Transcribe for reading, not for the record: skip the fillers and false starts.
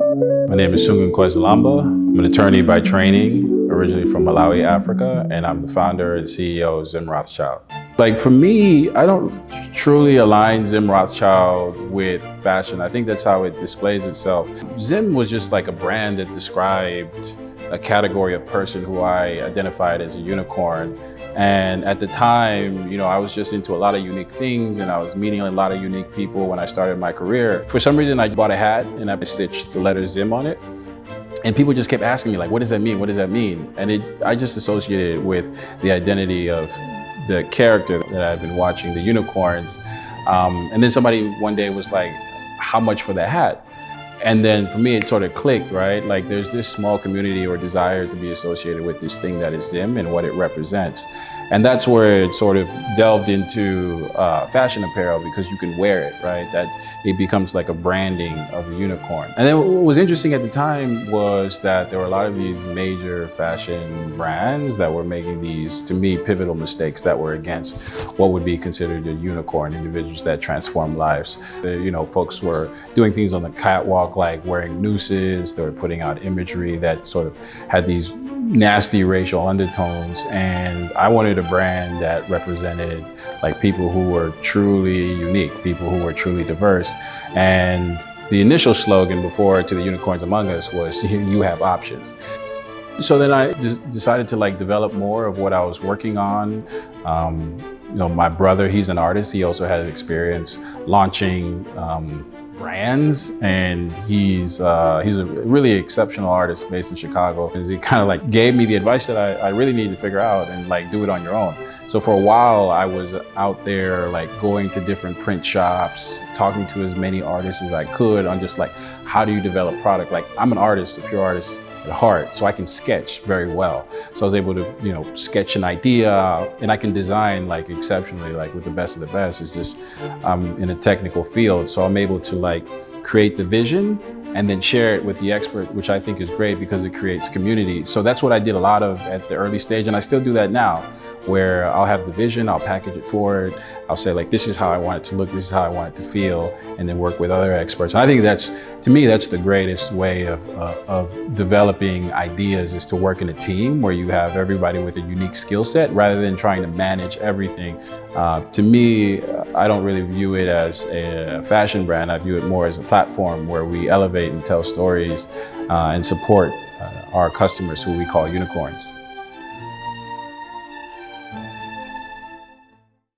My name is Sunga Mkwezalamba. I'm an attorney by training, originally from Malawi, Africa, and I'm the founder and CEO of ZIMRothschild. Like for me, I don't truly align ZIMRothschild with fashion. I think that's how it displays itself. Zim was just like a brand that described a category of person who I identified as a unicorn. And at the time, I was just into a lot of unique things and I was meeting a lot of unique people when I started my career. For some reason, I bought a hat and I stitched the letter ZIM on it. And people just kept asking me, like, what does that mean? What does that mean? And I just associated it with the identity of the character that I've been watching, the unicorns. And then somebody one day was like, how much for that hat? And then for me, it sort of clicked, right? Like there's this small community or desire to be associated with this thing that is ZIM and what it represents. And that's where it sort of delved into fashion apparel because you can wear it, right? That it becomes like a branding of a unicorn. And then what was interesting at the time was that there were a lot of these major fashion brands that were making these, to me, pivotal mistakes that were against what would be considered a unicorn, individuals that transform lives. Folks were doing things on the catwalk like wearing nooses, they were putting out imagery that sort of had these nasty racial undertones, and I wanted a brand that represented like people who were truly unique, people who were truly diverse. And the initial slogan before To the Unicorns Among Us was you have options. So then I just decided to like develop more of what I was working on. My brother, he's an artist. He also had experience launching brands, and he's a really exceptional artist based in Chicago. And he kind of like gave me the advice that I really need to figure out and like do it on your own. So for a while I was out there like going to different print shops, talking to as many artists as I could on just like, how do you develop product? Like I'm an artist, a pure artist at heart, so I can sketch very well. So I was able to, sketch an idea, and I can design like exceptionally, like with the best of the best. It's just, I'm in a technical field, so I'm able to like create the vision and then share it with the expert, which I think is great because it creates community. So that's what I did a lot of at the early stage, and I still do that now, where I'll have the vision, I'll package it forward, I'll say like, this is how I want it to look, this is how I want it to feel, and then work with other experts. And I think to me, that's the greatest way of developing ideas, is to work in a team where you have everybody with a unique skill set rather than trying to manage everything. To me, I don't really view it as a fashion brand. I view it more as a platform where we elevate and tell stories and support our customers, who we call unicorns.